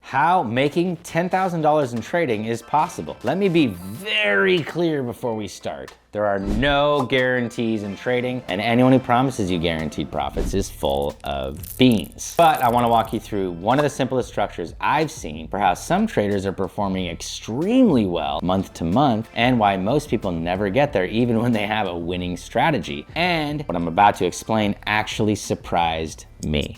how making $10,000 in trading is possible. Let me be very clear before we start. There are no guarantees in trading, and anyone who promises you guaranteed profits is full of beans. But I want to walk you through one of the simplest structures I've seen for how some traders are performing extremely well month to month, and why most people never get there even when they have a winning strategy. And what I'm about to explain actually surprised me.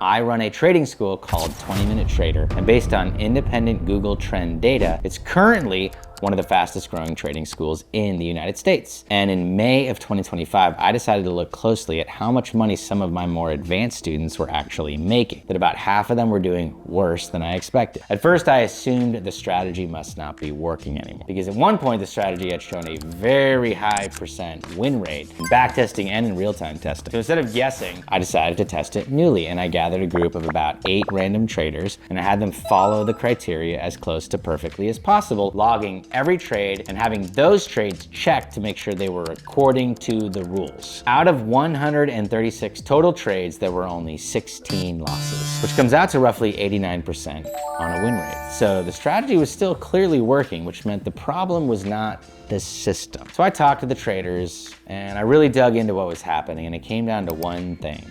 I run a trading school called 20-Minute Trader, and based on independent Google Trend data, it's currently one of the fastest growing trading schools in the United States. And in May of 2025, I decided to look closely at how much money some of my more advanced students were actually making, that about half of them were doing worse than I expected. At first, I assumed the strategy must not be working anymore, because at one point the strategy had shown a very high % win rate in backtesting and in real-time testing. So instead of guessing, I decided to test it newly, and I gathered a group of about 8 random traders, and I had them follow the criteria as close to perfectly as possible, logging every trade and having those trades checked to make sure they were according to the rules. Out of 136 total trades, there were only 16 losses, which comes out to roughly 89% on a win rate. So the strategy was still clearly working, which meant the problem was not the system. So I talked to the traders and I really dug into what was happening, and it came down to one thing: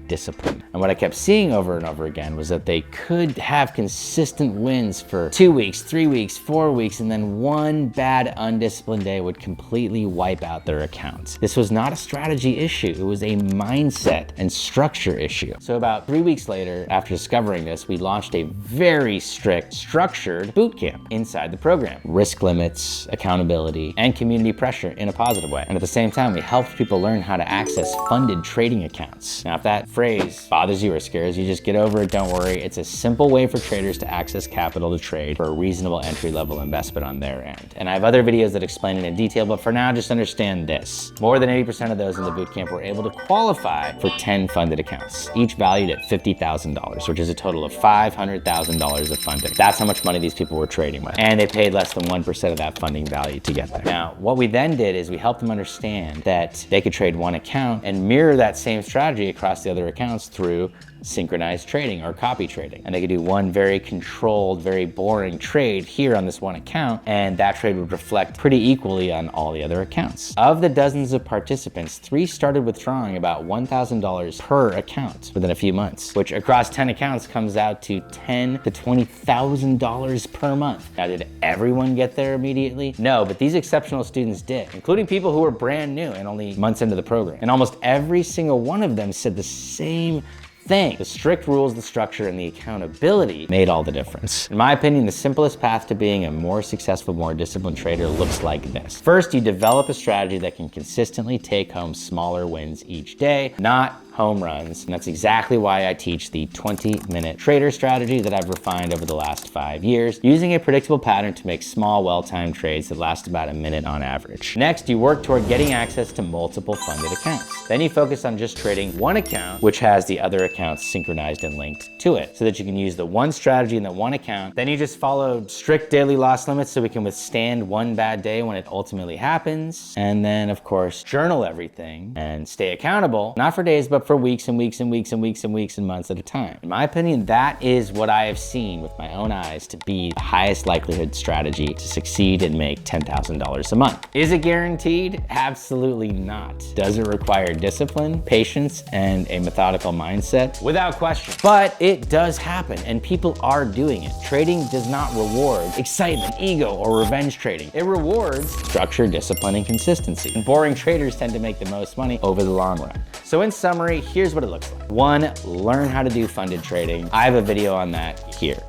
discipline. And what I kept seeing over and over again was that they could have consistent wins for 2 weeks, 3 weeks, 4 weeks, and then one bad undisciplined day would completely wipe out their accounts. This was not a strategy issue, it was a mindset and structure issue. So about 3 weeks later, after discovering this, we launched a very strict, structured boot camp inside the program. Risk limits, accountability, and community pressure in a positive way. And at the same time, we helped people learn how to access funded trading accounts. Now, if that phrase bothers you or scares you, just get over it, don't worry. It's a simple way for traders to access capital to trade for a reasonable entry-level investment on their end. And I have other videos that explain it in detail, but for now, just understand this. More than 80% of those in the bootcamp were able to qualify for 10 funded accounts, each valued at $50,000, which is a total of $500,000 of funding. That's how much money these people were trading with. And they paid less than 1% of that funding value to get there. Now, what we then did is we helped them understand that they could trade one account and mirror that same strategy across the other accounts through synchronized trading or copy trading. And they could do one very controlled, very boring trade here on this one account, and that trade would reflect pretty equally on all the other accounts. Of the dozens of participants, 3 started withdrawing about $1,000 per account within a few months, which across 10 accounts comes out to $10,000 to $20,000 per month. Now, did everyone get there immediately? No, but these exceptional students did, including people who were brand new and only months into the program. And almost every single one of them said the same thing. The strict rules, the structure, and the accountability made all the difference. In my opinion, the simplest path to being a more successful, more disciplined trader looks like this. First, you develop a strategy that can consistently take home smaller wins each day, not home runs. And that's exactly why I teach the 20-minute trader strategy that I've refined over the last 5 years, using a predictable pattern to make small, well-timed trades that last about a minute on average. Next, you work toward getting access to multiple funded accounts. Then you focus on just trading one account, which has the other accounts synchronized and linked to it, so that you can use the one strategy in the one account. Then you just follow strict daily loss limits so we can withstand one bad day when it ultimately happens. And then, of course, journal everything and stay accountable, not for days, but for weeks and weeks and weeks and weeks and weeks and months at a time. In my opinion, that is what I have seen with my own eyes to be the highest likelihood strategy to succeed and make $10,000 a month. Is it guaranteed? Absolutely not. Does it require discipline, patience, and a methodical mindset? Without question. But it does happen, and people are doing it. Trading does not reward excitement, ego, or revenge trading. It rewards structure, discipline, and consistency. And boring traders tend to make the most money over the long run. So in summary, here's what it looks like. 1, learn how to do funded trading. I have a video on that here.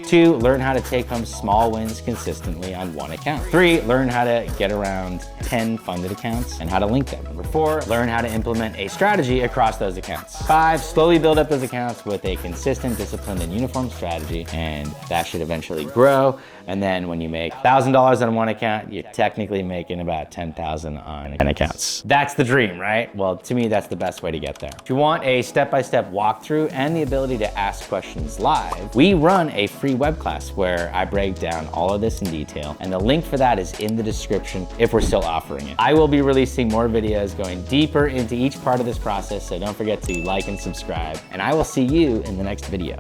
2, learn how to take home small wins consistently on one account. 3, learn how to get around 10 funded accounts and how to link them. Number 4, learn how to implement a strategy across those accounts. 5, slowly build up those accounts with a consistent, disciplined, and uniform strategy, and that should eventually grow. And then when you make $1,000 on one account, you're technically making about $10,000 on 10 accounts. That's the dream, right? Well, to me, that's the best way to get there. If you want a step-by-step walkthrough and the ability to ask questions live, we run a free web class where I break down all of this in detail, and the link for that is in the description if we're still offering it. I will be releasing more videos going deeper into each part of this process, so don't forget to like and subscribe, and I will see you in the next video.